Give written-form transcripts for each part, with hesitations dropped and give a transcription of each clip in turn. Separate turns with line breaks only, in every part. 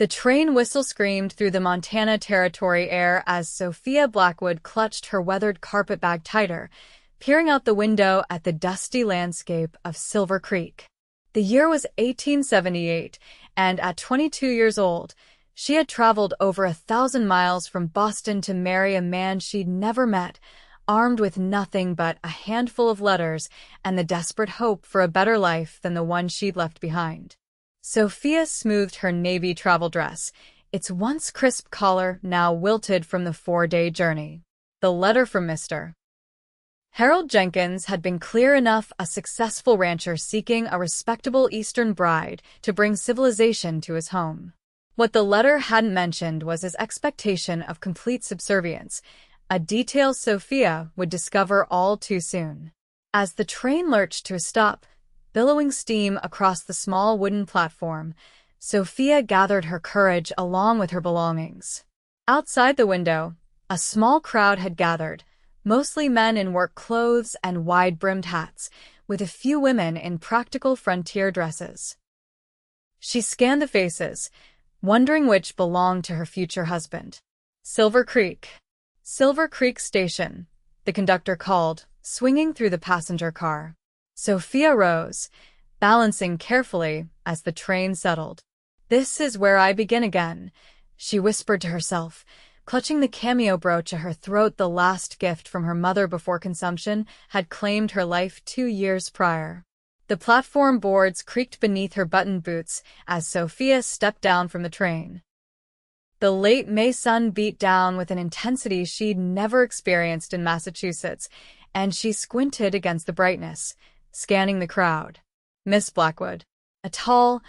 The train whistle screamed through the Montana Territory air as Sophia Blackwood clutched her weathered carpetbag tighter, peering out the window at the dusty landscape of Silver Creek. The year was 1878, and at 22 years old, she had traveled over 1,000 miles from Boston to marry a man she'd never met, armed with nothing but a handful of letters and the desperate hope for a better life than the one she'd left behind. Sophia smoothed her navy travel dress, its once crisp collar now wilted from the 4-day journey. The letter from Mr. Harold Jenkins had been clear enough, a successful rancher seeking a respectable Eastern bride to bring civilization to his home. What the letter hadn't mentioned was his expectation of complete subservience, a detail Sophia would discover all too soon. As the train lurched to a stop, billowing steam across the small wooden platform, Sophia gathered her courage along with her belongings. Outside the window, a small crowd had gathered, mostly men in work clothes and wide-brimmed hats, with a few women in practical frontier dresses. She scanned the faces, wondering which belonged to her future husband. Silver Creek Station, the conductor called, swinging through the passenger car. Sophia rose, balancing carefully as the train settled. "This is where I begin again," she whispered to herself, clutching the cameo brooch at her throat. The last gift from her mother before consumption had claimed her life 2 years prior. The platform boards creaked beneath her buttoned boots as Sophia stepped down from the train. The late May sun beat down with an intensity she'd never experienced in Massachusetts, and she squinted against the brightness, scanning the crowd. Miss Blackwood, a tall,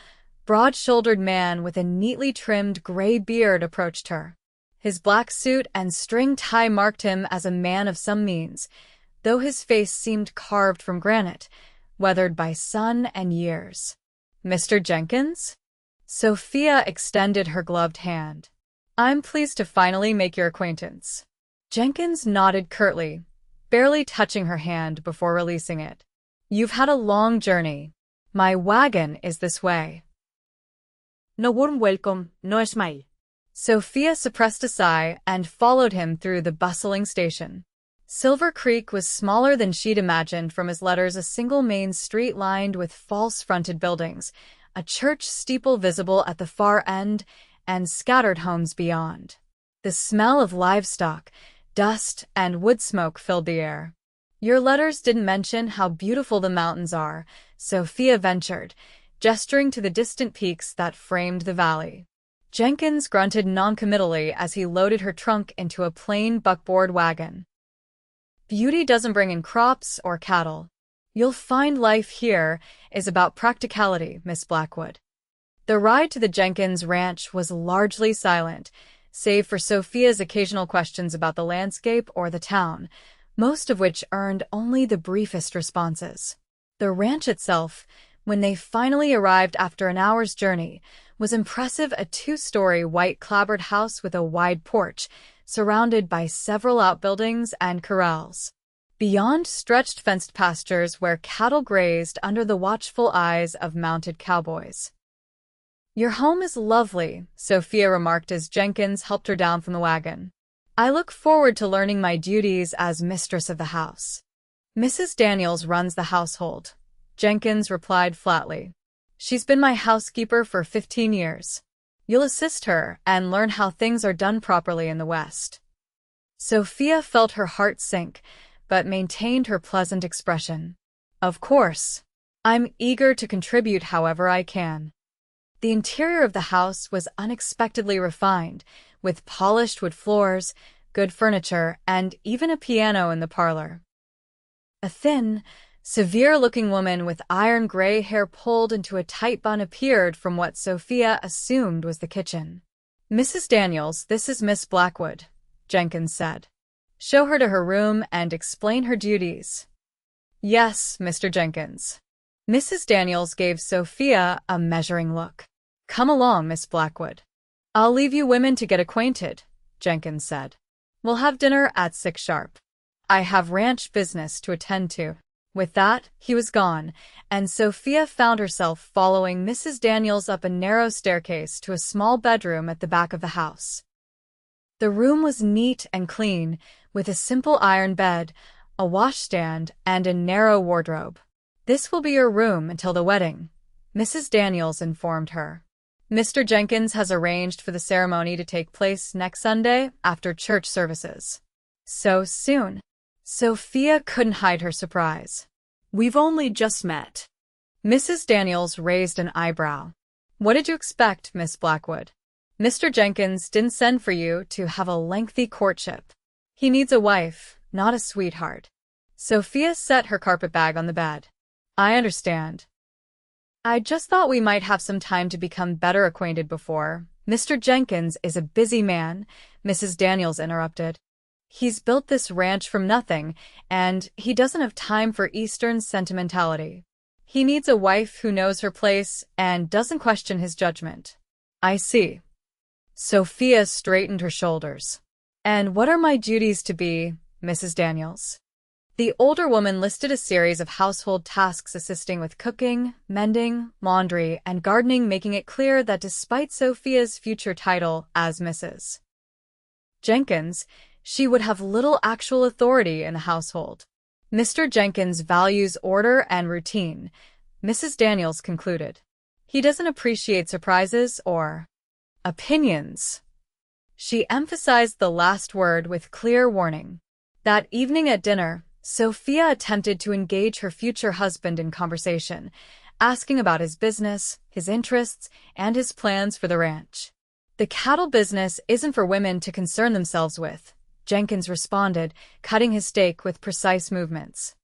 broad-shouldered man with a neatly trimmed gray beard, approached her. His black suit and string tie marked him as a man of some means, though his face seemed carved from granite, weathered by sun and years. "Mr. Jenkins?" Sophia extended her gloved hand. "I'm pleased to finally make your acquaintance." Jenkins nodded curtly, barely touching her hand before releasing it. "You've had a long journey. My wagon is this way."
"No warm welcome, no smile."
Sophia suppressed a sigh and followed him through the bustling station. Silver Creek was smaller than she'd imagined from his letters, a single main street lined with false-fronted buildings, a church steeple visible at the far end, and scattered homes beyond. The smell of livestock, dust, and wood smoke filled the air. "Your letters didn't mention how beautiful the mountains are," Sophia ventured, gesturing to the distant peaks that framed the valley. Jenkins grunted noncommittally as he loaded her trunk into a plain buckboard wagon. "Beauty doesn't bring in crops or cattle. You'll find life here is about practicality, Miss Blackwood." The ride to the Jenkins ranch was largely silent, save for Sophia's occasional questions about the landscape or the town, most of which earned only the briefest responses. The ranch itself, when they finally arrived after an hour's journey, was impressive, a 2-story white clapboard house with a wide porch, surrounded by several outbuildings and corrals. Beyond stretched fenced pastures where cattle grazed under the watchful eyes of mounted cowboys. "Your home is lovely," Sophia remarked as Jenkins helped her down from the wagon. "I look forward to learning my duties as mistress of the house." "Mrs. Daniels runs the household," Jenkins replied flatly. "She's been my housekeeper for 15 years. You'll assist her and learn how things are done properly in the West." Sophia felt her heart sink, but maintained her pleasant expression. "Of course. I'm eager to contribute however I can." The interior of the house was unexpectedly refined, with polished wood floors, good furniture, and even a piano in the parlor. A thin, severe-looking woman with iron gray hair pulled into a tight bun appeared from what Sophia assumed was the kitchen. "Mrs. Daniels, this is Miss Blackwood," Jenkins said. "Show her to her room and explain her duties." "Yes, Mr. Jenkins." Mrs. Daniels gave Sophia a measuring look. "Come along, Miss Blackwood." "I'll leave you women to get acquainted," Jenkins said. "We'll have dinner at 6 sharp. I have ranch business to attend to." With that, he was gone, and Sophia found herself following Mrs. Daniels up a narrow staircase to a small bedroom at the back of the house. The room was neat and clean, with a simple iron bed, a washstand, and a narrow wardrobe. "This will be your room until the wedding," Mrs. Daniels informed her. "Mr. Jenkins has arranged for the ceremony to take place next Sunday after church services." "So soon?" Sophia couldn't hide her surprise.
We've only just met.
Mrs. Daniels raised an eyebrow. "What did you expect, Miss Blackwood? Mr. Jenkins didn't send for you to have a lengthy courtship. He needs a wife, not a sweetheart." Sophia set her carpetbag on the bed. "I understand. I just thought we might have some time to become better acquainted before." "Mr. Jenkins is a busy man," Mrs. Daniels interrupted. "He's built this ranch from nothing, and he doesn't have time for Eastern sentimentality. He needs a wife who knows her place and doesn't question his judgment." "I see." Sophia straightened her shoulders. "And what are my duties to be, Mrs. Daniels?" The older woman listed a series of household tasks assisting with cooking, mending, laundry, and gardening, making it clear that despite Sophia's future title as Mrs. Jenkins, she would have little actual authority in the household. "Mr. Jenkins values order and routine," Mrs. Daniels concluded. "He doesn't appreciate surprises or opinions." She emphasized the last word with clear warning. That evening at dinner, Sophia attempted to engage her future husband in conversation, asking about his business, his interests, and his plans for the ranch. "The cattle business isn't for women to concern themselves with," Jenkins responded, cutting his steak with precise movements.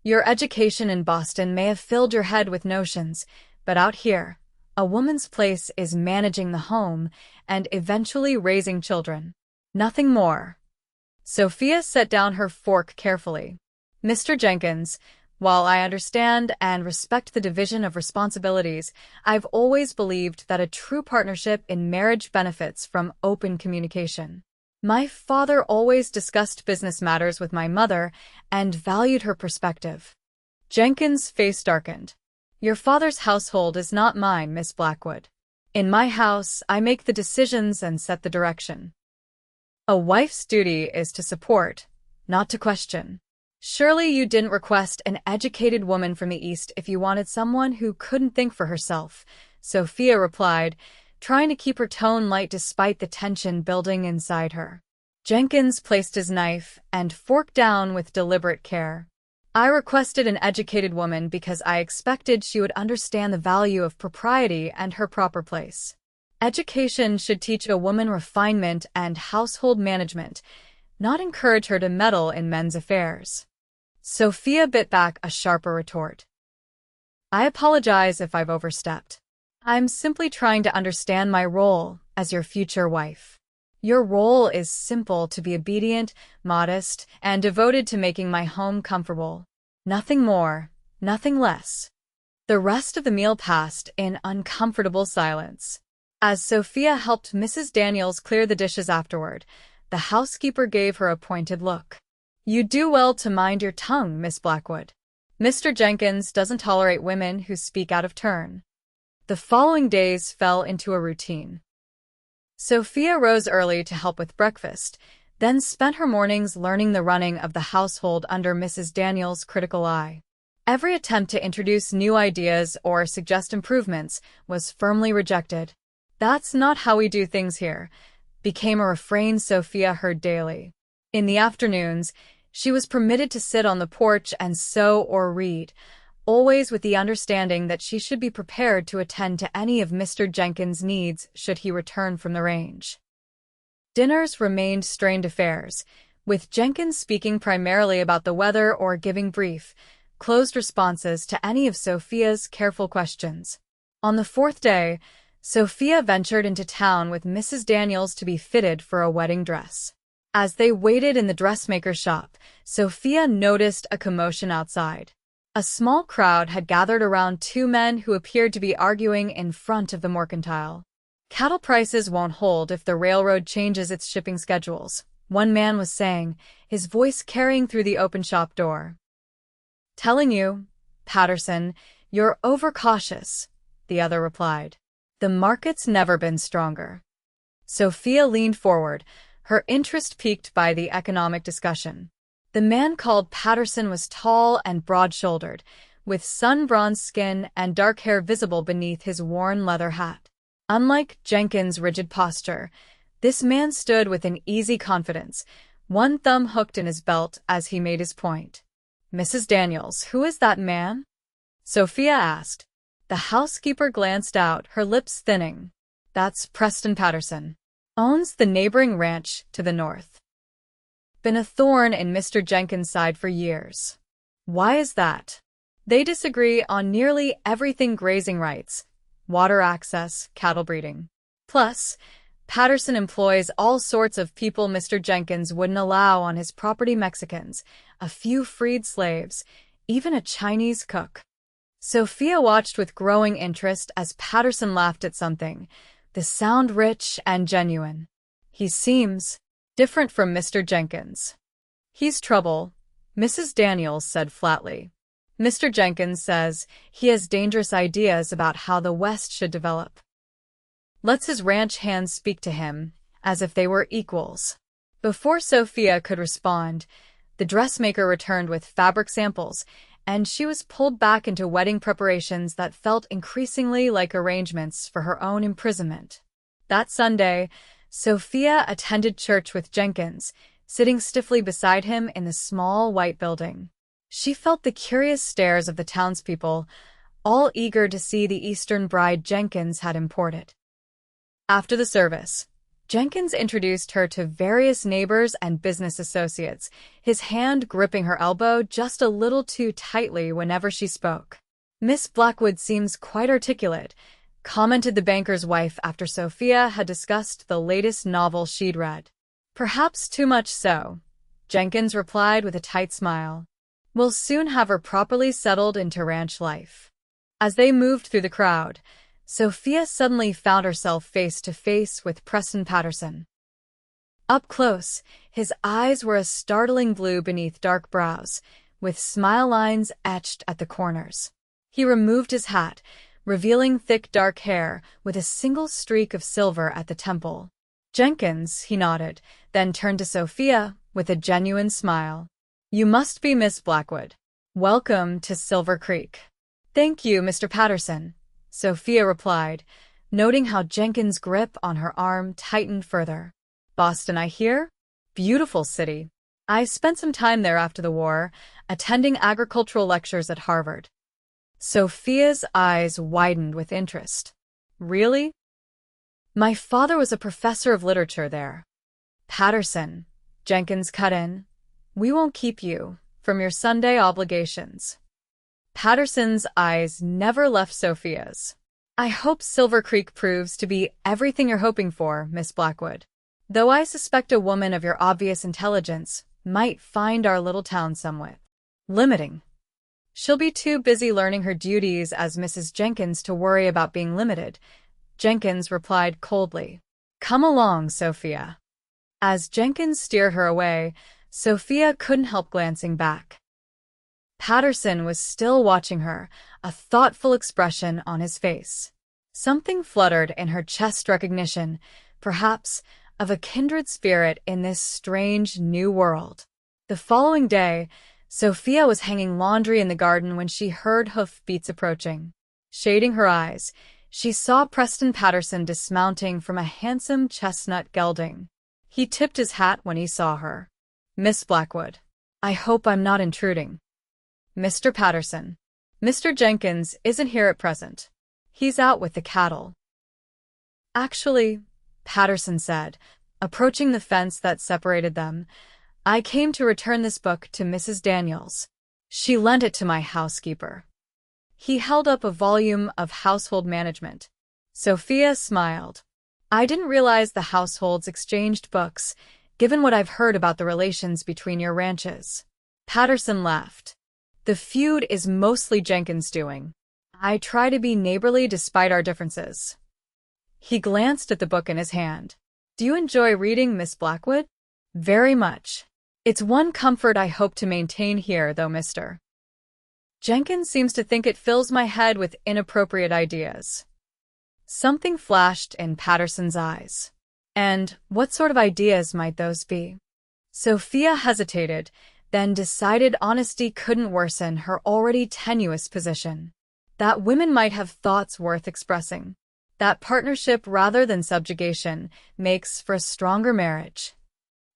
"Your education in Boston may have filled your head with notions, but out here, a woman's place is managing the home and eventually raising children. Nothing more." Sophia set down her fork carefully. "Mr. Jenkins, while I understand and respect the division of responsibilities, I've always believed that a true partnership in marriage benefits from open communication. My father always discussed business matters with my mother and valued her perspective." Jenkins' face darkened. "Your father's household is not mine, Miss Blackwood. In my house, I make the decisions and set the direction. A wife's duty is to support, not to question." "Surely you didn't request an educated woman from the East if you wanted someone who couldn't think for herself," Sophia replied, trying to keep her tone light despite the tension building inside her. Jenkins placed his knife and fork down with deliberate care. "I requested an educated woman because I expected she would understand the value of propriety and her proper place. Education should teach a woman refinement and household management, not encourage her to meddle in men's affairs." Sophia bit back a sharper retort. "I apologize if I've overstepped. I'm simply trying to understand my role as your future wife. Your role is simple: to be obedient, modest, and devoted to making my home comfortable. Nothing more, nothing less." The rest of the meal passed in uncomfortable silence. As Sophia helped Mrs. Daniels clear the dishes afterward, the housekeeper gave her a pointed look. "You do well to mind your tongue, Miss Blackwood. Mr. Jenkins doesn't tolerate women who speak out of turn." The following days fell into a routine. Sophia rose early to help with breakfast, then spent her mornings learning the running of the household under Mrs. Daniels' critical eye. Every attempt to introduce new ideas or suggest improvements was firmly rejected. "That's not how we do things here," became a refrain Sophia heard daily. In the afternoons, she was permitted to sit on the porch and sew or read, always with the understanding that she should be prepared to attend to any of Mr. Jenkins' needs should he return from the range. Dinners remained strained affairs, with Jenkins speaking primarily about the weather or giving brief, closed responses to any of Sophia's careful questions. On the fourth day, Sophia ventured into town with Mrs. Daniels to be fitted for a wedding dress. As they waited in the dressmaker's shop, Sophia noticed a commotion outside. A small crowd had gathered around two men who appeared to be arguing in front of the mercantile. "Cattle prices won't hold if the railroad changes its shipping schedules," one man was saying, his voice carrying through the open shop door. Telling you, Patterson, you're overcautious, the other replied. The market's never been stronger. Sophia leaned forward, her interest piqued by the economic discussion. The man called Patterson was tall and broad-shouldered, with sun-bronzed skin and dark hair visible beneath his worn leather hat. Unlike Jenkins' rigid posture, this man stood with an easy confidence, one thumb hooked in his belt as he made his point. "Mrs. Daniels, who is that man?" Sophia asked. The housekeeper glanced out, her lips thinning. "That's Preston Patterson. Owns the neighboring ranch to the north. Been a thorn in Mr. Jenkins' side for years." "Why is that?" "They disagree on nearly everything: grazing rights, water access, cattle breeding. Plus, Patterson employs all sorts of people Mr. Jenkins wouldn't allow on his property: Mexicans, a few freed slaves, even a Chinese cook." Sophia watched with growing interest as Patterson laughed at something, the sound rich and genuine. "He seems different from Mr. Jenkins." "He's trouble," Mrs. Daniels said flatly. "Mr. Jenkins says he has dangerous ideas about how the West should develop. Lets his ranch hands speak to him, as if they were equals." Before Sophia could respond, the dressmaker returned with fabric samples, and she was pulled back into wedding preparations that felt increasingly like arrangements for her own imprisonment. That Sunday, Sophia attended church with Jenkins, sitting stiffly beside him in the small white building. She felt the curious stares of the townspeople, all eager to see the Eastern bride Jenkins had imported. After the service, Jenkins introduced her to various neighbors and business associates, his hand gripping her elbow just a little too tightly whenever she spoke. "Miss Blackwood seems quite articulate," commented the banker's wife after Sophia had discussed the latest novel she'd read. "Perhaps too much so," Jenkins replied with a tight smile. "We'll soon have her properly settled into ranch life." As they moved through the crowd, Sophia suddenly found herself face to face with Preston Patterson. Up close, his eyes were a startling blue beneath dark brows, with smile lines etched at the corners. He removed his hat, revealing thick dark hair with a single streak of silver at the temple. "Jenkins," he nodded, then turned to Sophia with a genuine smile. "You must be Miss Blackwood. Welcome to Silver Creek." "Thank you, Mr. Patterson," Sophia replied, noting how Jenkins' grip on her arm tightened further. "Boston, I hear? Beautiful city. I spent some time there after the war, attending agricultural lectures at Harvard." Sophia's eyes widened with interest. "Really?" "My father was a professor of literature there." "Patterson," Jenkins cut in, "we won't keep you from your Sunday obligations." Patterson's eyes never left Sophia's. "I hope Silver Creek proves to be everything you're hoping for, Miss Blackwood. Though I suspect a woman of your obvious intelligence might find our little town somewhat limiting. She'll be too busy learning her duties as Mrs. Jenkins to worry about being limited," Jenkins replied coldly. "Come along, Sophia." As Jenkins steered her away, Sophia couldn't help glancing back. Patterson was still watching her, a thoughtful expression on his face. Something fluttered in her chest, recognition, perhaps, of a kindred spirit in this strange new world. The following day, Sophia was hanging laundry in the garden when she heard hoofbeats approaching. Shading her eyes, she saw Preston Patterson dismounting from a handsome chestnut gelding. He tipped his hat when he saw her. "Miss Blackwood, I hope I'm not intruding." "Mr. Patterson, Mr. Jenkins isn't here at present. He's out with the cattle." "Actually," Patterson said, approaching the fence that separated them, "I came to return this book to Mrs. Daniels. She lent it to my housekeeper." He held up a volume of household management. Sophia smiled. "I didn't realize the households exchanged books, given what I've heard about the relations between your ranches." Patterson laughed. "The feud is mostly Jenkins' doing. I try to be neighborly despite our differences." He glanced at the book in his hand. "Do you enjoy reading, Miss Blackwood?" "Very much. It's one comfort I hope to maintain here, though, Mr. Jenkins seems to think it fills my head with inappropriate ideas. Something flashed in Patterson's eyes. And what sort of ideas might those be? Sophia hesitated, then decided honesty couldn't worsen her already tenuous position. That women might have thoughts worth expressing. That partnership rather than subjugation makes for a stronger marriage.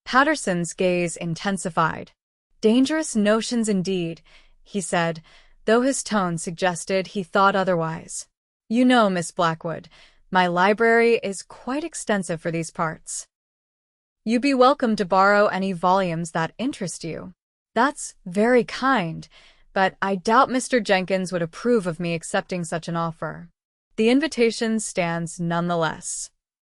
Patterson's gaze intensified. Dangerous notions indeed, he said, though his tone suggested he thought otherwise. You know, Miss Blackwood, my library is quite extensive for these parts. You'd be welcome to borrow any volumes that interest you. That's very kind, but I doubt Mr. Jenkins would approve of me accepting such an offer. The invitation stands nonetheless.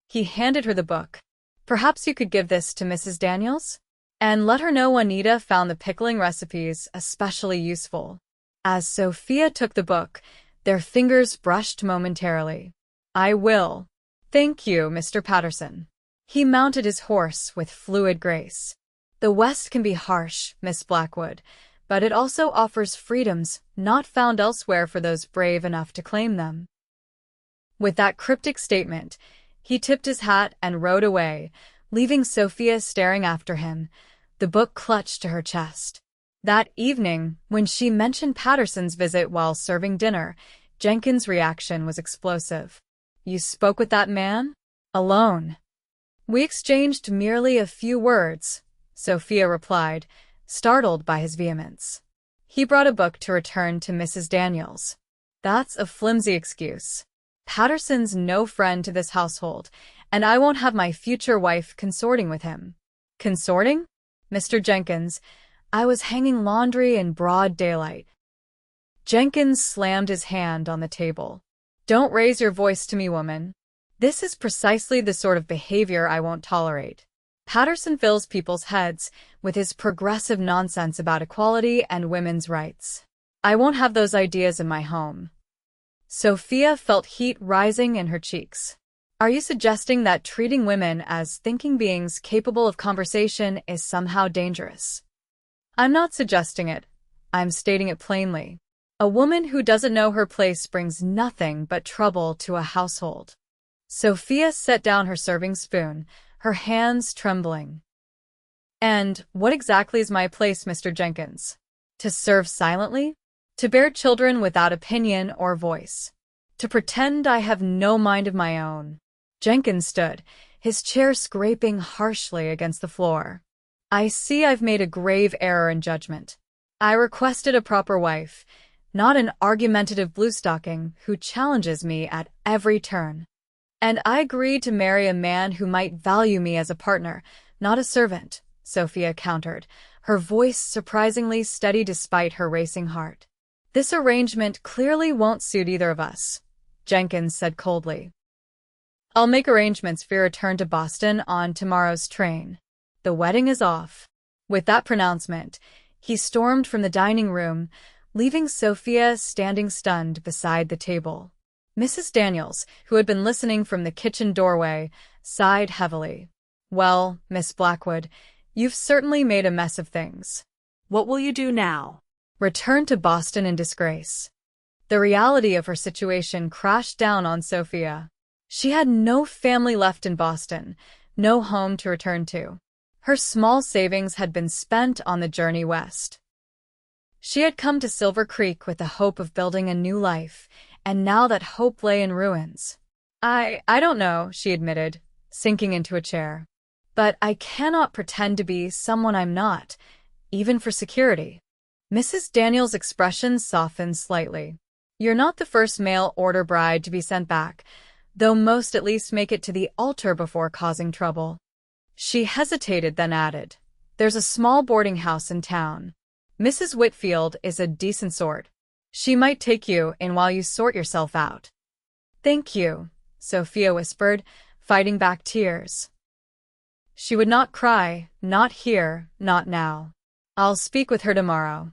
He handed her the book. Perhaps you could give this to Mrs. Daniels? And let her know Juanita found the pickling recipes especially useful. As Sophia took the book, their fingers brushed momentarily. I will. Thank you, Mr. Patterson. He mounted his horse with fluid grace. The West can be harsh, Miss Blackwood, but it also offers freedoms not found elsewhere for those brave enough to claim them. With that cryptic statement, he tipped his hat and rode away, leaving Sophia staring after him, the book clutched to her chest. That evening, when she mentioned Patterson's visit while serving dinner, Jenkins' reaction was explosive. You spoke with that man? Alone. We exchanged merely a few words, Sophia replied, startled by his vehemence. He brought a book to return to Mrs. Daniels. That's a flimsy excuse. Patterson's no friend to this household, and I won't have my future wife consorting with him. Consorting? Mr. Jenkins, I was hanging laundry in broad daylight. Jenkins slammed his hand on the table. Don't raise your voice to me, woman. This is precisely the sort of behavior I won't tolerate. Patterson fills people's heads with his progressive nonsense about equality and women's rights. I won't have those ideas in my home. Sophia felt heat rising in her cheeks. Are you suggesting that treating women as thinking beings capable of conversation is somehow dangerous? I'm not suggesting it. I'm stating it plainly. A woman who doesn't know her place brings nothing but trouble to a household. Sophia set down her serving spoon, her hands trembling. And what exactly is my place, Mr. Jenkins? To serve silently? To bear children without opinion or voice? To pretend I have no mind of my own? Jenkins stood, his chair scraping harshly against the floor. I see I've made a grave error in judgment. I requested a proper wife, not an argumentative bluestocking who challenges me at every turn. And I agreed to marry a man who might value me as a partner, not a servant, Sophia countered, her voice surprisingly steady despite her racing heart. This arrangement clearly won't suit either of us, Jenkins said coldly. I'll make arrangements for your return to Boston on tomorrow's train. The wedding is off. With that pronouncement, he stormed from the dining room, leaving Sophia standing stunned beside the table. Mrs. Daniels, who had been listening from the kitchen doorway, sighed heavily. Well, Miss Blackwood, you've certainly made a mess of things.
What will you do now?
Return to Boston in disgrace. The reality of her situation crashed down on Sophia. She had no family left in Boston, no home to return to. Her small savings had been spent on the journey west. She had come to Silver Creek with the hope of building a new life, and now that hope lay in ruins. I don't know, she admitted, sinking into a chair. But I cannot pretend to be someone I'm not, even for security. Mrs. Daniels' expression softened slightly. You're not the first mail-order bride to be sent back, though most at least make it to the altar before causing trouble. She hesitated, then added, There's a small boarding house in town. Mrs. Whitfield is a decent sort. She might take you in while you sort yourself out. Thank you, Sophia whispered, fighting back tears. She would not cry, not here, not now. I'll speak with her tomorrow.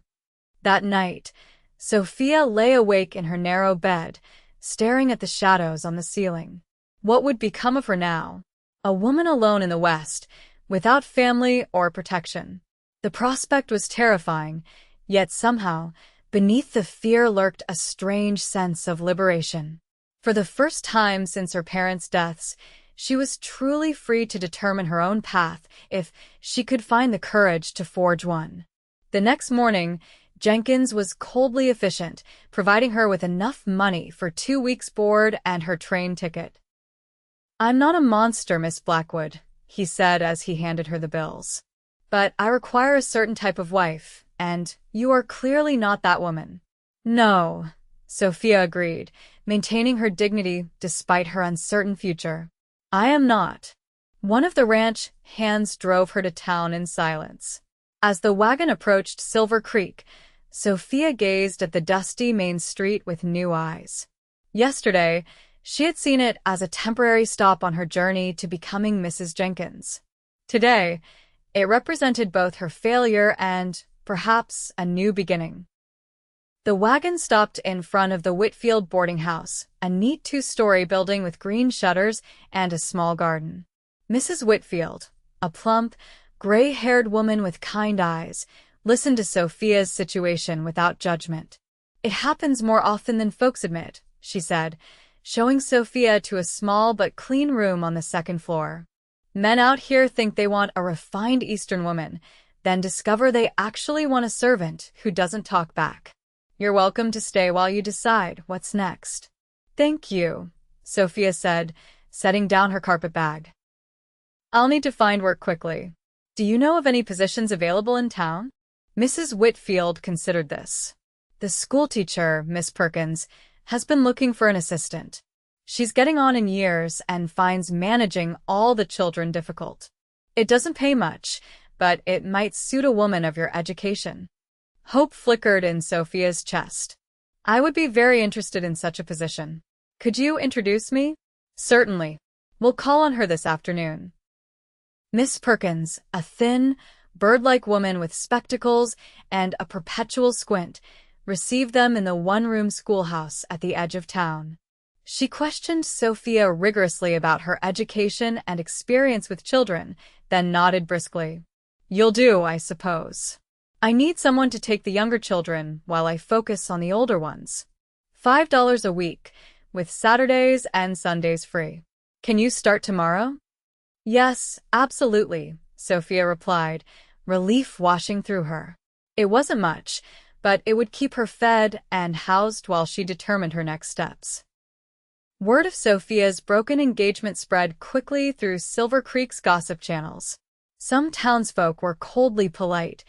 That night, Sophia lay awake in her narrow bed, staring at the shadows on the ceiling. What would become of her now? A woman alone in the West, without family or protection. The prospect was terrifying, yet somehow, Beneath the fear lurked a strange sense of liberation. For the first time since her parents' deaths, she was truly free to determine her own path if she could find the courage to forge one. The next morning, Jenkins was coldly efficient, providing her with enough money for 2 weeks' board and her train ticket. "I'm not a monster, Miss Blackwood," he said as he handed her the bills. "But I require a certain type of wife, and you are clearly not that woman." "No," Sophia agreed, maintaining her dignity despite her uncertain future. "I am not." One of the ranch hands drove her to town in silence. As the wagon approached Silver Creek, Sophia gazed at the dusty main street with new eyes. Yesterday, she had seen it as a temporary stop on her journey to becoming Mrs. Jenkins. Today, it represented both her failure and, perhaps, a new beginning. The wagon stopped in front of the Whitfield boarding house, a neat 2-story building with green shutters and a small garden. Mrs. Whitfield, a plump, gray-haired woman with kind eyes, listened to Sophia's situation without judgment. "It happens more often than folks admit," she said, showing Sophia to a small but clean room on the second floor. "Men out here think they want a refined Eastern woman, then discover they actually want a servant who doesn't talk back. You're welcome to stay while you decide what's next." "Thank you," Sophia said, setting down her carpet bag. "I'll need to find work quickly. Do you know of any positions available in town?" Mrs. Whitfield considered this. "The schoolteacher, Miss Perkins, has been looking for an assistant. She's getting on in years and finds managing all the children difficult. It doesn't pay much, but it might suit a woman of your education." Hope flickered in Sophia's chest. "I would be very interested in such a position. Could you introduce me?" "Certainly. We'll call on her this afternoon." Miss Perkins, a thin, bird-like woman with spectacles and a perpetual squint, received them in the one-room schoolhouse at the edge of town. She questioned Sophia rigorously about her education and experience with children, then nodded briskly. "You'll do, I suppose. I need someone to take the younger children while I focus on the older ones. $5 a week, with Saturdays and Sundays free. Can you start tomorrow?" "Yes, absolutely," Sophia replied, relief washing through her. It wasn't much, but it would keep her fed and housed while she determined her next steps. Word of Sophia's broken engagement spread quickly through Silver Creek's gossip channels. Some townsfolk were coldly polite,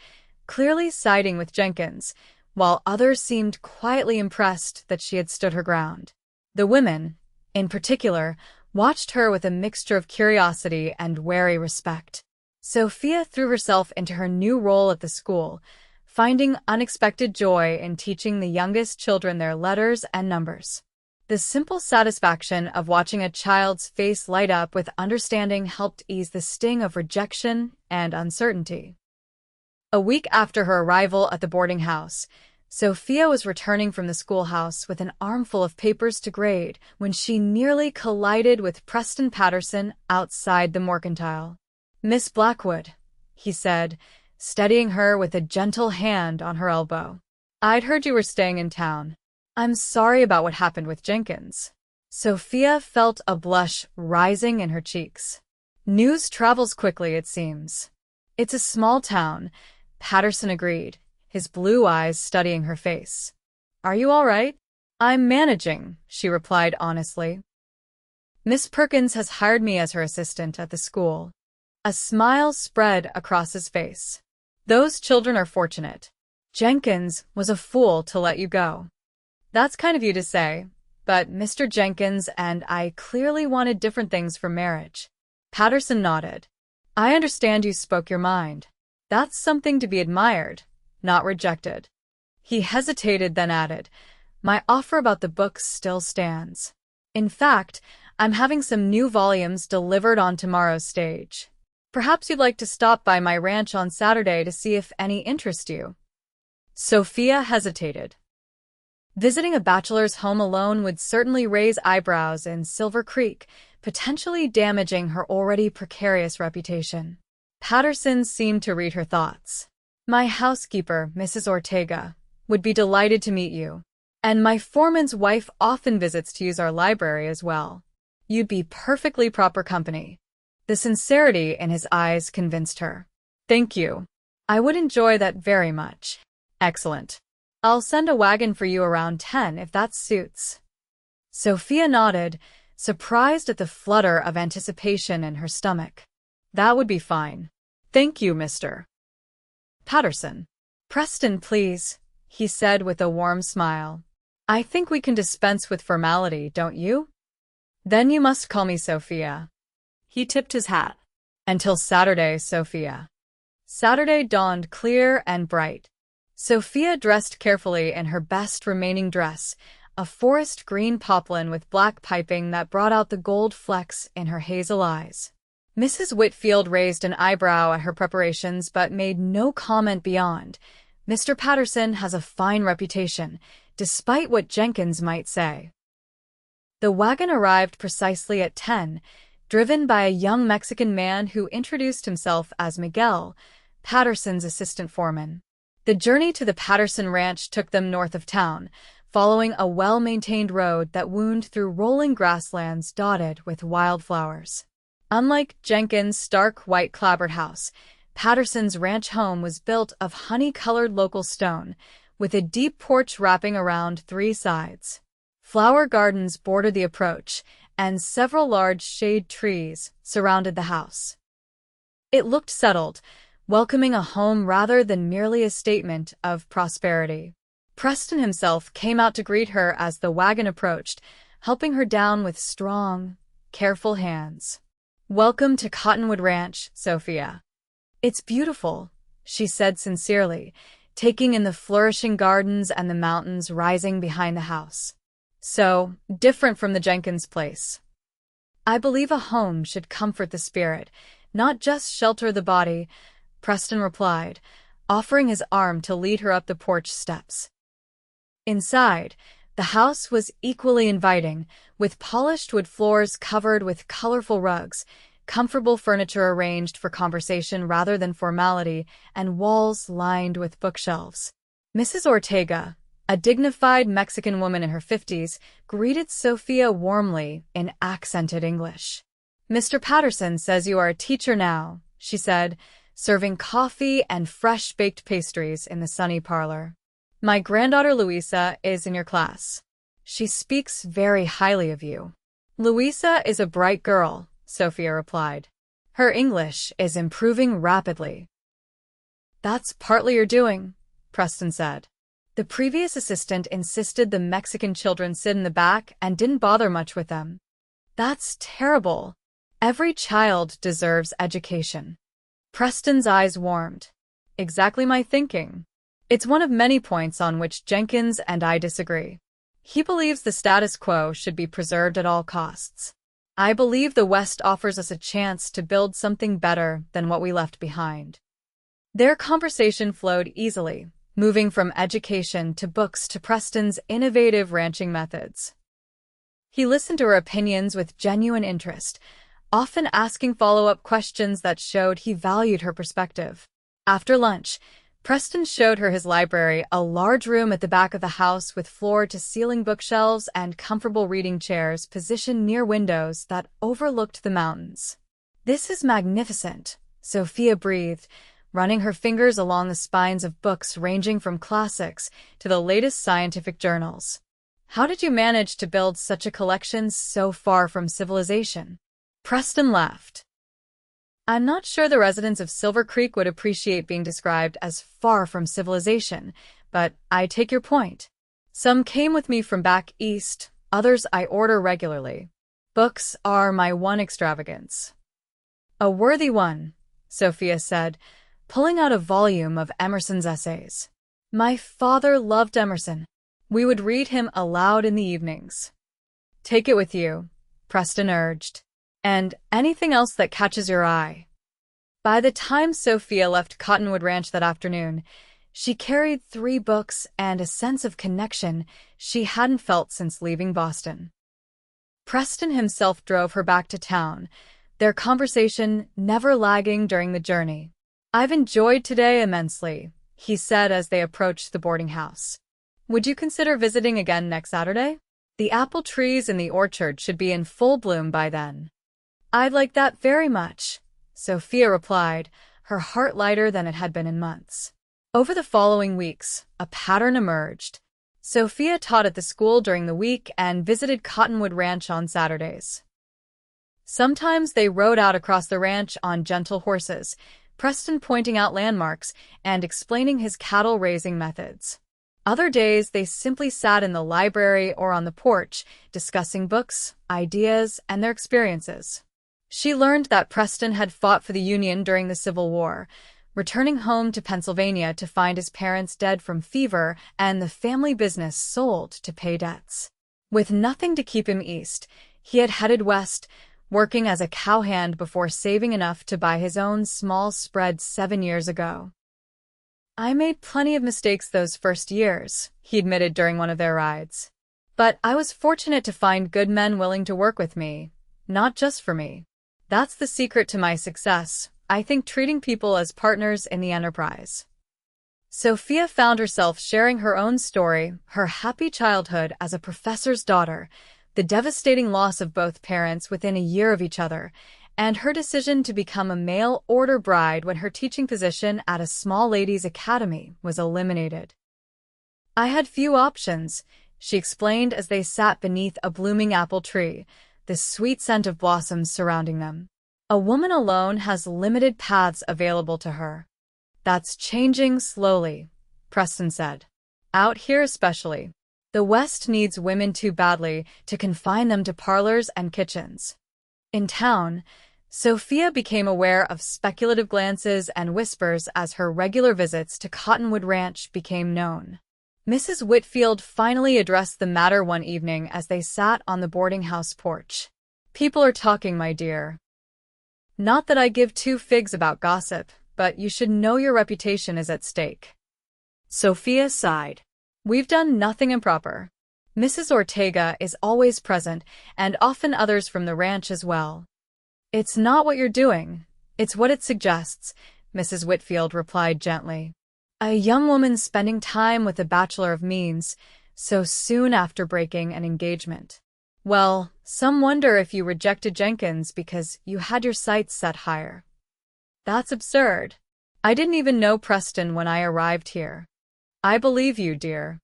clearly siding with Jenkins, while others seemed quietly impressed that she had stood her ground. The women, in particular, watched her with a mixture of curiosity and wary respect. Sophia threw herself into her new role at the school, finding unexpected joy in teaching the youngest children their letters and numbers. The simple satisfaction of watching a child's face light up with understanding helped ease the sting of rejection and uncertainty. A week after her arrival at the boarding house, Sophia was returning from the schoolhouse with an armful of papers to grade when she nearly collided with Preston Patterson outside the mercantile. "Miss Blackwood," he said, steadying her with a gentle hand on her elbow. "I'd heard you were staying in town. I'm sorry about what happened with Jenkins." Sophia felt a blush rising in her cheeks. "News travels quickly, it seems." "It's a small town," Patterson agreed, his blue eyes studying her face. "Are you all right?" "I'm managing," she replied honestly. "Miss Perkins has hired me as her assistant at the school." A smile spread across his face. "Those children are fortunate. Jenkins was a fool to let you go." "That's kind of you to say, but Mr. Jenkins and I clearly wanted different things for marriage." Patterson nodded. "I understand you spoke your mind. That's something to be admired, not rejected." He hesitated, then added, "My offer about the books still stands. In fact, I'm having some new volumes delivered on tomorrow's stage. Perhaps you'd like to stop by my ranch on Saturday to see if any interest you." Sophia hesitated. Visiting a bachelor's home alone would certainly raise eyebrows in Silver Creek, potentially damaging her already precarious reputation. Patterson seemed to read her thoughts. "My housekeeper, Mrs. Ortega, Would be delighted to meet you. And my foreman's wife often visits to use our library as well. You'd be perfectly proper company. The sincerity in his eyes convinced her. Thank you. I would enjoy that very much. Excellent. I'll send a wagon for you around 10 if that suits. Sophia nodded, surprised at the flutter of anticipation in her stomach. That would be fine. Thank you, Mr. Patterson. Preston, please, he said with a warm smile. I think we can dispense with formality, don't you? Then you must call me Sophia.
He tipped his hat.
Until Saturday, Sophia. Saturday dawned clear and bright. Sophia dressed carefully in her best remaining dress, a forest green poplin with black piping that brought out the gold flecks in her hazel eyes. Mrs. Whitfield raised an eyebrow at her preparations but made no comment beyond. Mr. Patterson has a fine reputation, despite what Jenkins might say. The wagon arrived precisely at 10, driven by a young Mexican man who introduced himself as Miguel, Patterson's assistant foreman. The journey to the Patterson ranch took them north of town, following a well-maintained road that wound through rolling grasslands dotted with wildflowers. Unlike Jenkins' stark white clapboard house, Patterson's ranch home was built of honey-colored local stone, with a deep porch wrapping around 3 sides. Flower gardens bordered the approach, and several large shade trees surrounded the house. It looked settled, welcoming a home rather than merely a statement of prosperity. Preston himself came out to greet her as the wagon approached, helping her down with strong, careful hands. Welcome to Cottonwood Ranch, Sophia. It's beautiful, she said sincerely, taking in the flourishing gardens and the mountains rising behind the house. So different from the Jenkins place. I believe a home should comfort the spirit, not just shelter the body, Preston replied, offering his arm to lead her up the porch steps. Inside, the house was equally inviting, with polished wood floors covered with colorful rugs, comfortable furniture arranged for conversation rather than formality, and walls lined with bookshelves. Mrs. Ortega, a dignified Mexican woman in her 50s, greeted Sophia warmly in accented English. Mr. Patterson says you are a teacher now, she said, serving coffee and fresh-baked pastries in the sunny parlor. My granddaughter Louisa is in your class. She speaks very highly of you. Louisa is a bright girl, Sophia replied. Her English is improving rapidly. That's partly your doing, Preston said. The previous assistant insisted the Mexican children sit in the back and didn't bother much with them. That's terrible. Every child deserves education. Preston's eyes warmed. Exactly my thinking. It's one of many points on which Jenkins and I disagree. He believes the status quo should be preserved at all costs. I believe the West offers us a chance to build something better than what we left behind. Their conversation flowed easily, moving from education to books to Preston's innovative ranching methods. He listened to her opinions with genuine interest, often asking follow-up questions that showed he valued her perspective. After lunch, Preston showed her his library, a large room at the back of the house with floor-to-ceiling bookshelves and comfortable reading chairs positioned near windows that overlooked the mountains. This is magnificent, Sophia breathed, running her fingers along the spines of books ranging from classics to the latest scientific journals. How did you manage to build such a collection so far from civilization? Preston laughed. I'm not sure the residents of Silver Creek would appreciate being described as far from civilization, but I take your point. Some came with me from back east, others I order regularly. Books are my one extravagance. A worthy one, Sophia said, pulling out a volume of Emerson's essays. My father loved Emerson. We would read him aloud in the evenings. Take it with you, Preston urged. And anything else that catches your eye. By the time Sophia left Cottonwood Ranch that afternoon, she carried 3 books and a sense of connection she hadn't felt since leaving Boston. Preston himself drove her back to town, their conversation never lagging during the journey. I've enjoyed today immensely, he said as they approached the boarding house. Would you consider visiting again next Saturday? The apple trees in the orchard should be in full bloom by then. I'd like that very much, Sophia replied, her heart lighter than it had been in months. Over the following weeks, a pattern emerged. Sophia taught at the school during the week and visited Cottonwood Ranch on Saturdays. Sometimes they rode out across the ranch on gentle horses, Preston pointing out landmarks and explaining his cattle-raising methods. Other days, they simply sat in the library or on the porch, discussing books, ideas, and their experiences. She learned that Preston had fought for the Union during the Civil War, returning home to Pennsylvania to find his parents dead from fever and the family business sold to pay debts. With nothing to keep him east, he had headed west, working as a cowhand before saving enough to buy his own small spread 7 years ago. I made plenty of mistakes those first years, he admitted during one of their rides. But I was fortunate to find good men willing to work with me, not just for me. That's the secret to my success, I think, treating people as partners in the enterprise. Sophia found herself sharing her own story, her happy childhood as a professor's daughter, the devastating loss of both parents within a year of each other, and her decision to become a mail-order bride when her teaching position at a small ladies' academy was eliminated. I had few options, she explained as they sat beneath a blooming apple tree, the sweet scent of blossoms surrounding them. A woman alone has limited paths available to her. That's changing slowly, Preston said. Out here especially. The West needs women too badly to confine them to parlors and kitchens. In town, Sophia became aware of speculative glances and whispers as her regular visits to Cottonwood Ranch became known. Mrs. Whitfield finally addressed the matter one evening as they sat on the boarding house porch. People are talking, my dear. Not that I give two figs about gossip, but you should know your reputation is at stake. Sophia sighed. We've done nothing improper. Mrs. Ortega is always present, and often others from the ranch as well. It's not what you're doing, it's what it suggests, Mrs. Whitfield replied gently. A young woman spending time with a bachelor of means, so soon after breaking an engagement. Well, some wonder if you rejected Jenkins because you had your sights set higher. That's absurd. I didn't even know Preston when I arrived here. I believe you, dear.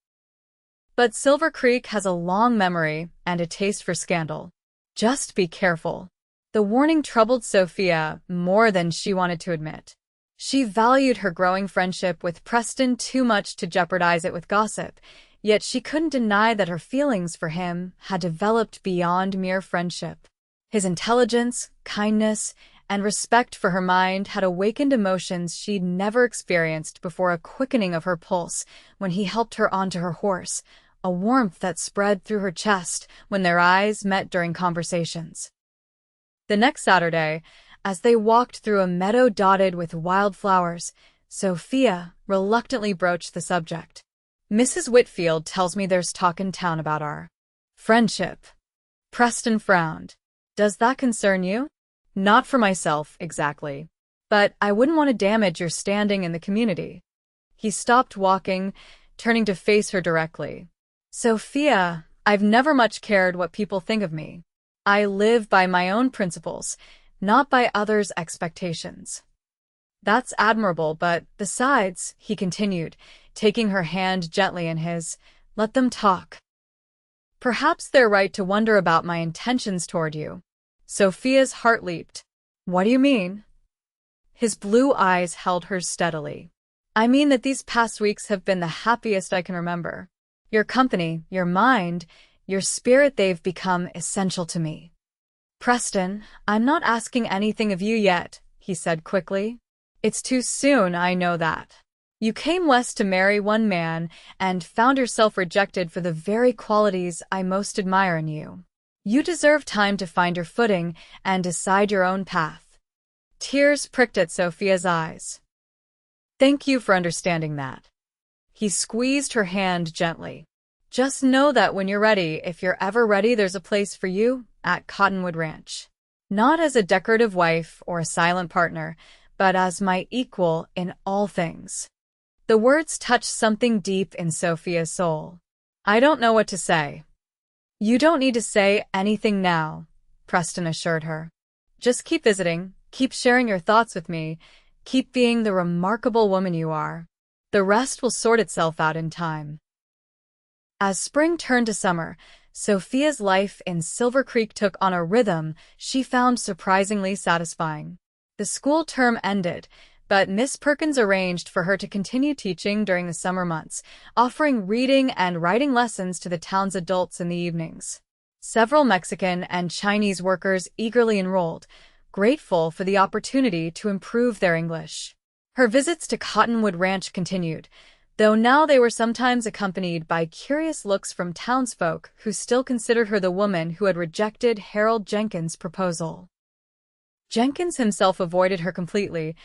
But Silver Creek has a long memory and a taste for scandal. Just be careful. The warning troubled Sophia more than she wanted to admit. She valued her growing friendship with Preston too much to jeopardize it with gossip, yet she couldn't deny that her feelings for him had developed beyond mere friendship. His intelligence, kindness, and respect for her mind had awakened emotions she'd never experienced before, a quickening of her pulse when he helped her onto her horse, a warmth that spread through her chest when their eyes met during conversations. The next Saturday, as they walked through a meadow dotted with wildflowers, Sophia reluctantly broached the subject. Mrs. Whitfield tells me there's talk in town about our friendship. Preston frowned. Does that concern you? Not for myself, exactly. But I wouldn't want to damage your standing in the community. He stopped walking, turning to face her directly. Sophia, I've never much cared what people think of me. I live by my own principles, not by others' expectations. That's admirable, but besides, he continued, taking her hand gently in his, let them talk. Perhaps they're right to wonder about my intentions toward you. Sophia's heart leaped. What do you mean? His blue eyes held hers steadily. I mean that these past weeks have been the happiest I can remember. Your company, your mind, your spirit, they've become essential to me. Preston, I'm not asking anything of you yet, he said quickly. It's too soon, I know that. You came west to marry one man and found yourself rejected for the very qualities I most admire in you. You deserve time to find your footing and decide your own path. Tears pricked at Sophia's eyes. Thank you for understanding that. He squeezed her hand gently. Just know that when you're ready, if you're ever ready, there's a place for you at Cottonwood Ranch. Not as a decorative wife or a silent partner, but as my equal in all things. The words touched something deep in Sophia's soul. I don't know what to say. You don't need to say anything now, Preston assured her. Just keep visiting, keep sharing your thoughts with me, keep being the remarkable woman you are. The rest will sort itself out in time. As spring turned to summer, Sophia's life in Silver Creek took on a rhythm she found surprisingly satisfying. The school term ended, but Miss Perkins arranged for her to continue teaching during the summer months, offering reading and writing lessons to the town's adults in the evenings. Several Mexican and Chinese workers eagerly enrolled, grateful for the opportunity to improve their English. Her visits to Cottonwood Ranch continued, though now they were sometimes accompanied by curious looks from townsfolk who still considered her the woman who had rejected Harold Jenkins' proposal. Jenkins himself avoided her completely,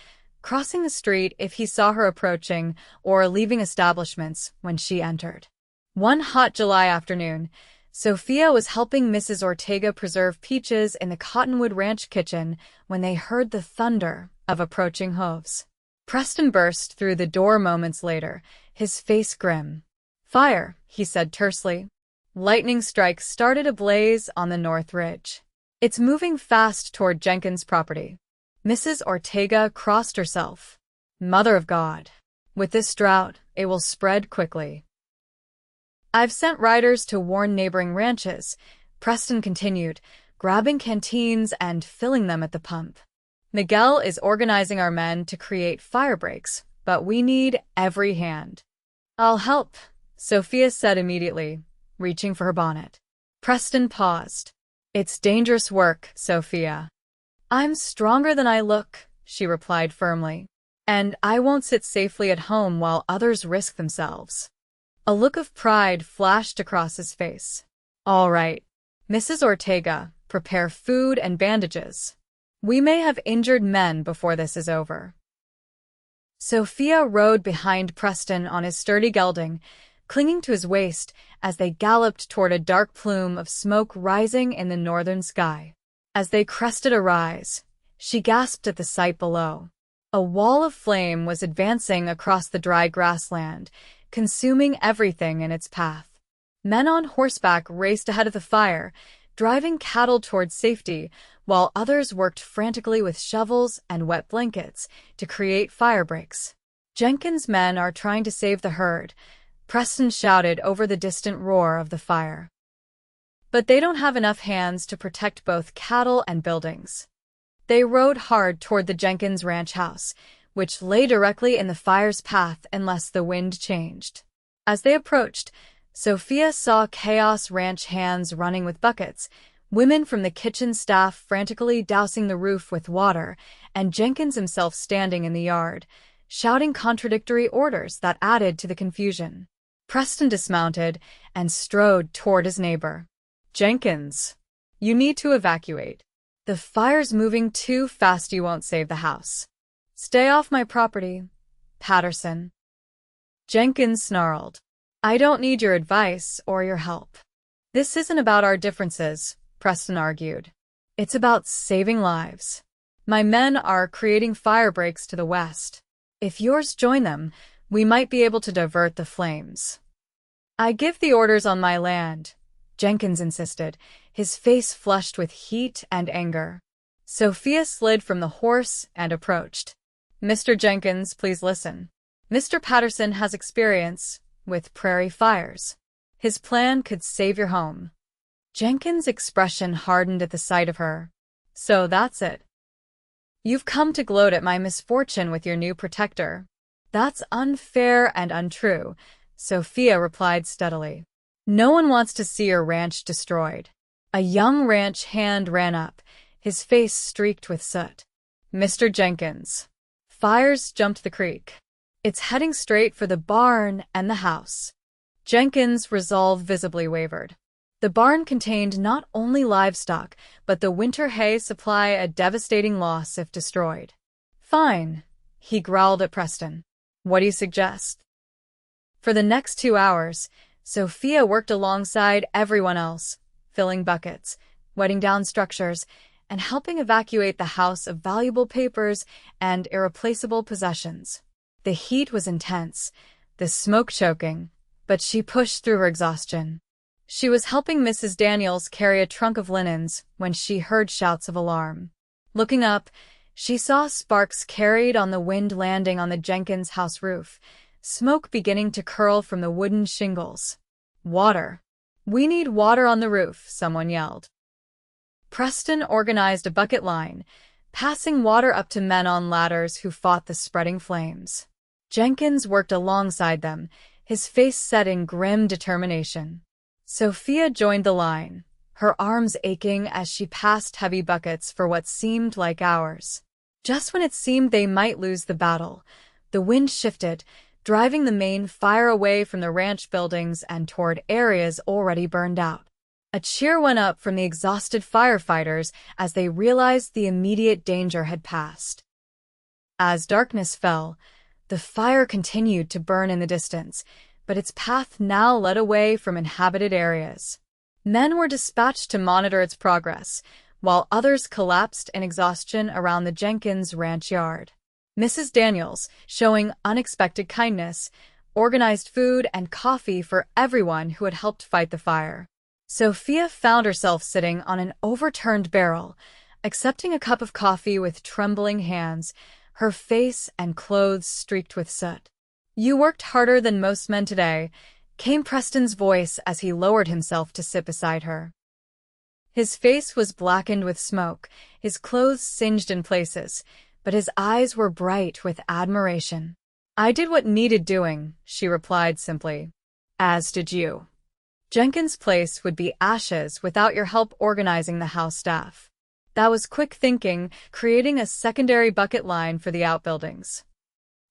crossing the street if he saw her approaching or leaving establishments when she entered. One hot July afternoon, Sophia was helping Mrs. Ortega preserve peaches in the Cottonwood Ranch kitchen when they heard the thunder of approaching hooves. Preston burst through the door moments later, his face grim. Fire, he said tersely. Lightning strikes started a blaze on the North Ridge. It's moving fast toward Jenkins' property. Mrs. Ortega crossed herself. Mother of God. With this drought, it will spread quickly. I've sent riders to warn neighboring ranches, Preston continued, grabbing canteens and filling them at the pump. Miguel is organizing our men to create fire breaks, but we need every hand. I'll help, Sophia said immediately, reaching for her bonnet. Preston paused. It's dangerous work, Sophia. I'm stronger than I look, she replied firmly. And I won't sit safely at home while others risk themselves. A look of pride flashed across his face. All right, Mrs. Ortega, prepare food and bandages. We may have injured men before this is over. Sophia rode behind Preston on his sturdy gelding, clinging to his waist as they galloped toward a dark plume of smoke rising in the northern sky. As they crested a rise, she gasped at the sight below. A wall of flame was advancing across the dry grassland, consuming everything in its path. Men on horseback raced ahead of the fire, driving cattle toward safety, while others worked frantically with shovels and wet blankets to create fire breaks. Jenkins' men are trying to save the herd, Preston shouted over the distant roar of the fire. But they don't have enough hands to protect both cattle and buildings. They rode hard toward the Jenkins ranch house, which lay directly in the fire's path unless the wind changed. As they approached, Sophia saw Chaos Ranch hands running with buckets, women from the kitchen staff frantically dousing the roof with water, and Jenkins himself standing in the yard, shouting contradictory orders that added to the confusion. Preston dismounted and strode toward his neighbor. Jenkins, you need to evacuate. The fire's moving too fast. You won't save the house. Stay off my property, Patterson. Jenkins snarled. I don't need your advice or your help. This isn't about our differences, Preston argued. It's about saving lives. My men are creating fire breaks to the west. If yours join them, we might be able to divert the flames. I give the orders on my land, Jenkins insisted, his face flushed with heat and anger. Sophia slid from the horse and approached. Mr. Jenkins, please listen. Mr. Patterson has experience with prairie fires. His plan could save your home. Jenkins' expression hardened at the sight of her. So that's it. You've come to gloat at my misfortune with your new protector. That's unfair and untrue, Sophia replied steadily. No one wants to see your ranch destroyed. A young ranch hand ran up, his face streaked with soot. Mr. Jenkins. Fires jumped the creek. It's heading straight for the barn and the house. Jenkins' resolve visibly wavered. The barn contained not only livestock, but the winter hay supply, a devastating loss if destroyed. Fine, he growled at Preston. What do you suggest? For the next 2 hours, Sophia worked alongside everyone else, filling buckets, wetting down structures, and helping evacuate the house of valuable papers and irreplaceable possessions. The heat was intense, the smoke choking, but she pushed through her exhaustion. She was helping Mrs. Daniels carry a trunk of linens when she heard shouts of alarm. Looking up, she saw sparks carried on the wind landing on the Jenkins house roof, smoke beginning to curl from the wooden shingles. "Water. We need water on the roof," someone yelled. Preston organized a bucket line, passing water up to men on ladders who fought the spreading flames. Jenkins worked alongside them, his face set in grim determination. Sophia joined the line, her arms aching as she passed heavy buckets for what seemed like hours. Just when it seemed they might lose the battle, the wind shifted, driving the main fire away from the ranch buildings and toward areas already burned out. A cheer went up from the exhausted firefighters as they realized the immediate danger had passed. As darkness fell, the fire continued to burn in the distance, but its path now led away from inhabited areas. Men were dispatched to monitor its progress, while others collapsed in exhaustion around the Jenkins ranch yard. Mrs. Daniels, showing unexpected kindness, organized food and coffee for everyone who had helped fight the fire. Sophia found herself sitting on an overturned barrel, accepting a cup of coffee with trembling hands, her face and clothes streaked with soot. "You worked harder than most men today," came Preston's voice as he lowered himself to sit beside her. His face was blackened with smoke, his clothes singed in places, but his eyes were bright with admiration. "I did what needed doing," she replied simply. "As did you. Jenkins' place would be ashes without your help organizing the house staff." That was quick thinking, creating a secondary bucket line for the outbuildings.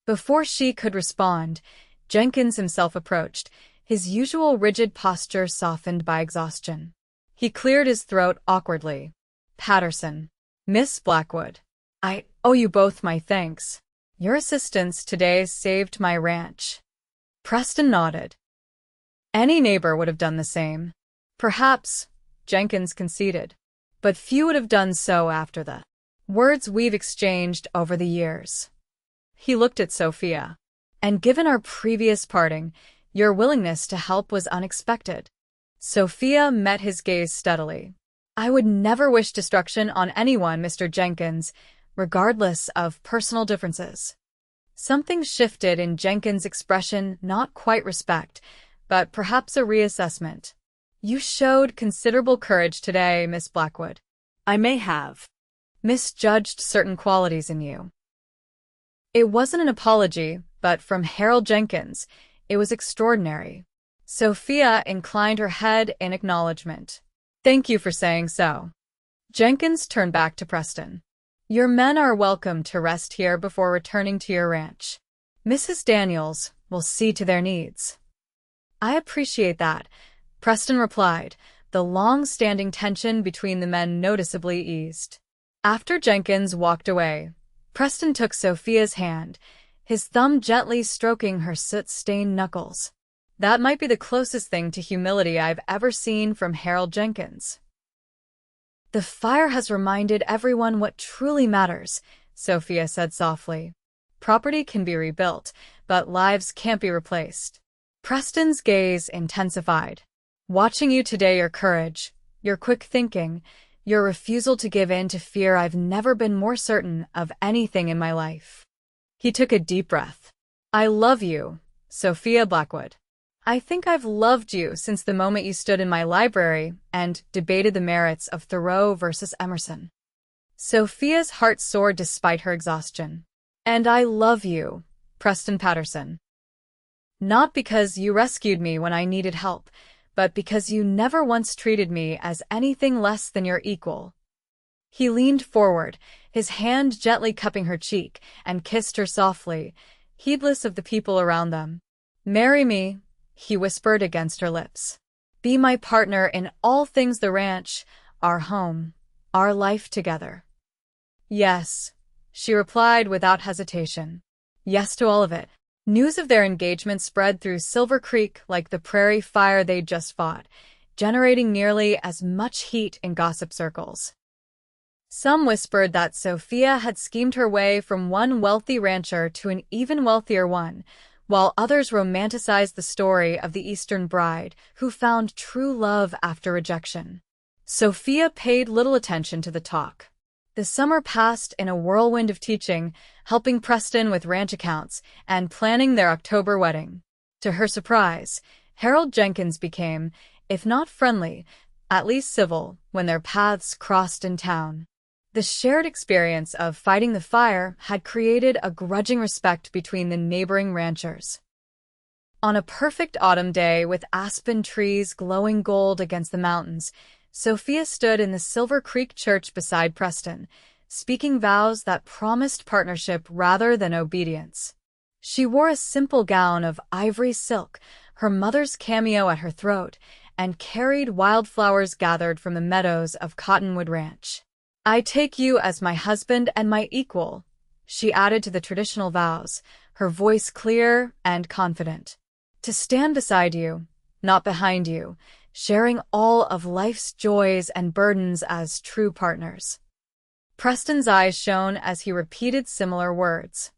Before she could respond, Jenkins himself approached, his usual rigid posture softened by exhaustion. He cleared his throat awkwardly. "Patterson. Miss Blackwood. I owe you both my thanks. Your assistance today saved my ranch." Preston nodded. Any neighbor would have done the same. "Perhaps," Jenkins conceded, "but few would have done so after the words we've exchanged over the years." He looked at Sophia. "And given our previous parting, your willingness to help was unexpected." Sophia met his gaze steadily. "I would never wish destruction on anyone, Mr. Jenkins, regardless of personal differences." Something shifted in Jenkins' expression, not quite respect, but perhaps a reassessment. "You showed considerable courage today, Miss Blackwood. I may have misjudged certain qualities in you." It wasn't an apology, but from Harold Jenkins, it was extraordinary. Sophia inclined her head in acknowledgement. "Thank you for saying so." Jenkins turned back to Preston. "Your men are welcome to rest here before returning to your ranch. Mrs. Daniels will see to their needs." "I appreciate that," Preston replied, the long-standing tension between the men noticeably eased. After Jenkins walked away, Preston took Sophia's hand, his thumb gently stroking her soot-stained knuckles. That might be the closest thing to humility I've ever seen from Harold Jenkins. "The fire has reminded everyone what truly matters," Sophia said softly. "Property can be rebuilt, but lives can't be replaced." Preston's gaze intensified. "Watching you today, your courage, your quick thinking, your refusal to give in to fear, I've never been more certain of anything in my life." He took a deep breath. "I love you, Sophia Blackwood. I think I've loved you since the moment you stood in my library and debated the merits of Thoreau versus Emerson." Sophia's heart soared despite her exhaustion. "And I love you, Preston Patterson. Not because you rescued me when I needed help, but because you never once treated me as anything less than your equal." He leaned forward, his hand gently cupping her cheek, and kissed her softly, heedless of the people around them. "Marry me," he whispered against her lips. "Be my partner in all things the ranch, our home, our life together." "Yes," she replied without hesitation. Yes to all of it. News of their engagement spread through Silver Creek like the prairie fire they'd just fought, generating nearly as much heat in gossip circles. Some whispered that Sophia had schemed her way from one wealthy rancher to an even wealthier one, while others romanticized the story of the Eastern bride who found true love after rejection. Sophia paid little attention to the talk. The summer passed in a whirlwind of teaching, helping Preston with ranch accounts, and planning their October wedding. To her surprise, Harold Jenkins became, if not friendly, at least civil, when their paths crossed in town. The shared experience of fighting the fire had created a grudging respect between the neighboring ranchers. On a perfect autumn day with aspen trees glowing gold against the mountains, Sophia stood in the Silver Creek church beside Preston, speaking vows that promised partnership rather than obedience. She wore a simple gown of ivory silk, her mother's cameo at her throat, and carried wildflowers gathered from the meadows of Cottonwood Ranch. "I take you as my husband and my equal," she added to the traditional vows, her voice clear and confident. "To stand beside you, not behind you, sharing all of life's joys and burdens as true partners." Preston's eyes shone as he repeated similar words.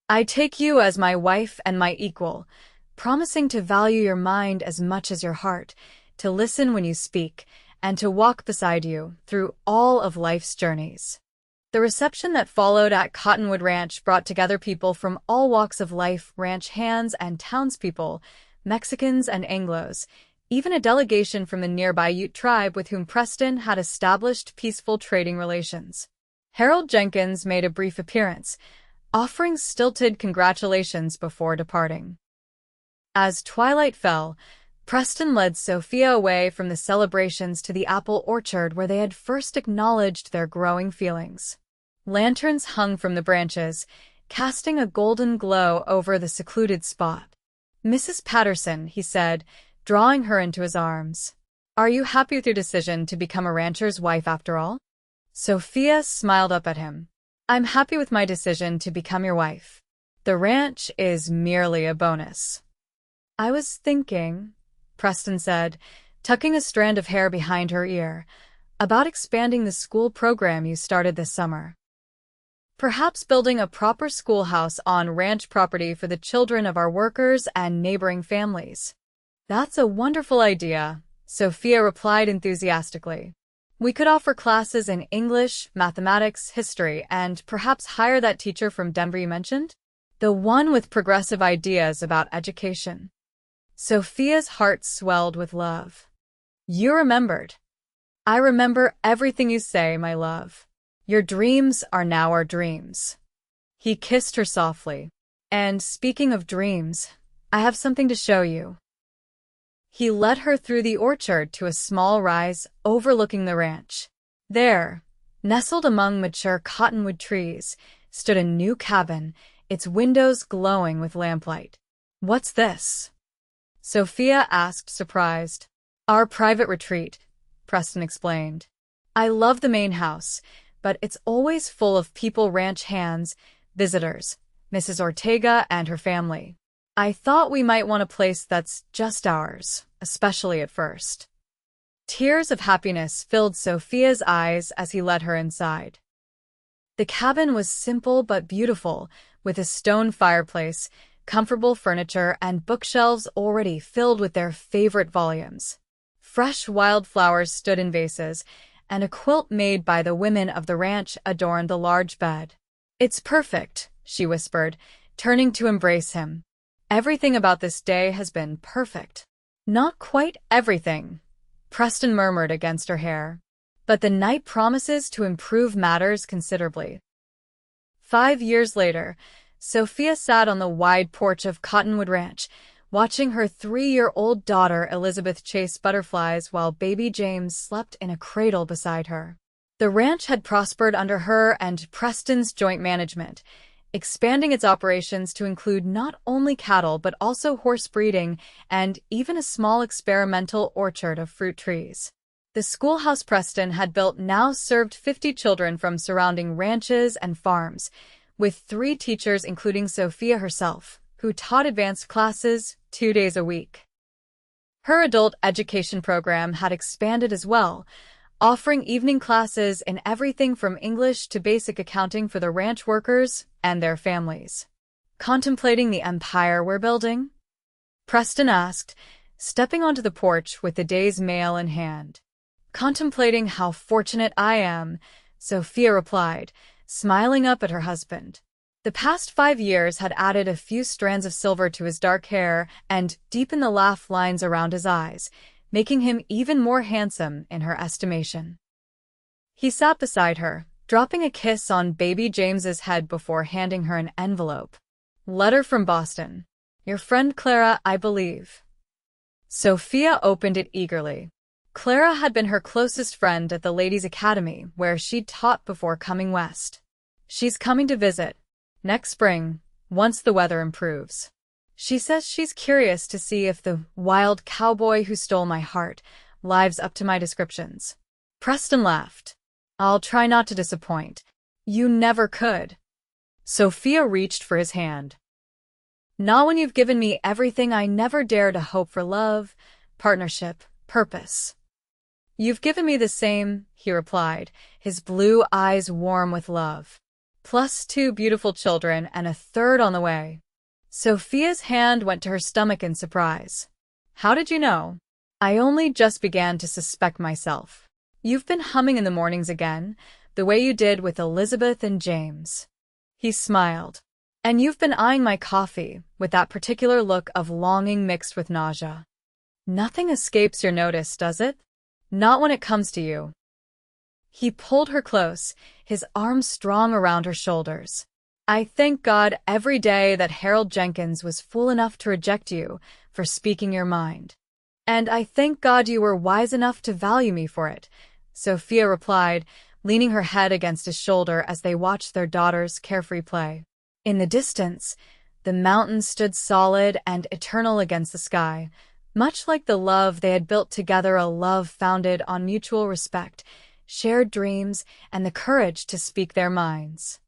"I take you as my wife and my equal, promising to value your mind as much as your heart, to listen when you speak, and to walk beside you through all of life's journeys." The reception that followed at Cottonwood Ranch brought together people from all walks of life, ranch hands and townspeople, Mexicans and Anglos, even a delegation from the nearby Ute tribe with whom Preston had established peaceful trading relations. Harold Jenkins made a brief appearance, offering stilted congratulations before departing. As twilight fell, Preston led Sophia away from the celebrations to the apple orchard where they had first acknowledged their growing feelings. Lanterns hung from the branches, casting a golden glow over the secluded spot. "Mrs. Patterson," he said, drawing her into his arms. "Are you happy with your decision to become a rancher's wife after all?" Sophia smiled up at him. "I'm happy with my decision to become your wife. The ranch is merely a bonus." "I was thinking," Preston said, tucking a strand of hair behind her ear, "about expanding the school program you started this summer. Perhaps building a proper schoolhouse on ranch property for the children of our workers and neighboring families." "That's a wonderful idea," Sophia replied enthusiastically. "We could offer classes in English, mathematics, history, and perhaps hire that teacher from Denver you mentioned? The one with progressive ideas about education." Sophia's heart swelled with love. "You remembered." "I remember everything you say, my love. Your dreams are now our dreams." He kissed her softly. "And speaking of dreams, I have something to show you." He led her through the orchard to a small rise overlooking the ranch. There, nestled among mature cottonwood trees, stood a new cabin, its windows glowing with lamplight. "What's this?" Sophia asked, surprised. "Our private retreat," Preston explained. "I love the main house, but it's always full of people, ranch hands, visitors, Mrs. Ortega and her family. I thought we might want a place that's just ours, especially at first." Tears of happiness filled Sophia's eyes as he led her inside. The cabin was simple but beautiful, with a stone fireplace, comfortable furniture, and bookshelves already filled with their favorite volumes. Fresh wildflowers stood in vases, and a quilt made by the women of the ranch adorned the large bed. "It's perfect," she whispered, turning to embrace him. "Everything about this day has been perfect." "Not quite everything," Preston murmured against her hair. "But the night promises to improve matters considerably." 5 years later, Sophia sat on the wide porch of Cottonwood Ranch, watching her 3-year-old daughter Elizabeth chase butterflies while baby James slept in a cradle beside her. The ranch had prospered under her and Preston's joint management, expanding its operations to include not only cattle but also horse breeding and even a small experimental orchard of fruit trees. The schoolhouse Preston had built now served 50 children from surrounding ranches and farms, with 3 teachers including Sophia herself, who taught advanced classes 2 days a week. Her adult education program had expanded as well, offering evening classes in everything from English to basic accounting for the ranch workers and their families. Contemplating the empire we're building? Preston asked, stepping onto the porch with the day's mail in hand. Contemplating how fortunate I am, Sophia replied, smiling up at her husband. The past 5 years had added a few strands of silver to his dark hair and deepened the laugh lines around his eyes, making him even more handsome in her estimation. He sat beside her, dropping a kiss on baby James's head before handing her an envelope. Letter from Boston. Your friend Clara, I believe. Sophia opened it eagerly. Clara had been her closest friend at the Ladies' Academy, where she'd taught before coming west. She's coming to visit. Next spring, once the weather improves. She says she's curious to see if the wild cowboy who stole my heart lives up to my descriptions. Preston laughed. I'll try not to disappoint. You never could. Sophia reached for his hand. Not when you've given me everything I never dare to hope for: love, partnership, purpose. You've given me the same, he replied, his blue eyes warm with love. Plus 2 beautiful children and a third on the way. Sophia's hand went to her stomach in surprise. How did you know? I only just began to suspect myself. You've been humming in the mornings again, the way you did with Elizabeth and James. He smiled. And you've been eyeing my coffee, with that particular look of longing mixed with nausea. Nothing escapes your notice, does it? Not when it comes to you. He pulled her close, his arms strong around her shoulders. I thank God every day that Harold Jenkins was fool enough to reject you for speaking your mind. And I thank God you were wise enough to value me for it, Sophia replied, leaning her head against his shoulder as they watched their daughter's carefree play. In the distance, the mountains stood solid and eternal against the sky, much like the love they had built together, a love founded on mutual respect, shared dreams, and the courage to speak their minds.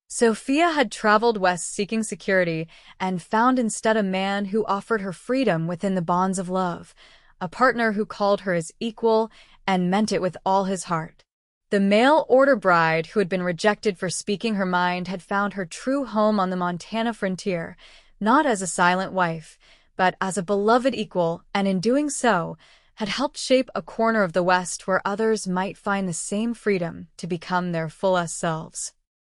Sophia had traveled west seeking security and found instead a man who offered her freedom within the bonds of love, a partner who called her his equal and meant it with all his heart. The mail-order bride who had been rejected for speaking her mind had found her true home on the Montana frontier, not as a silent wife, but as a beloved equal, and in doing so, had helped shape a corner of the West where others might find the same freedom to become their fullest selves.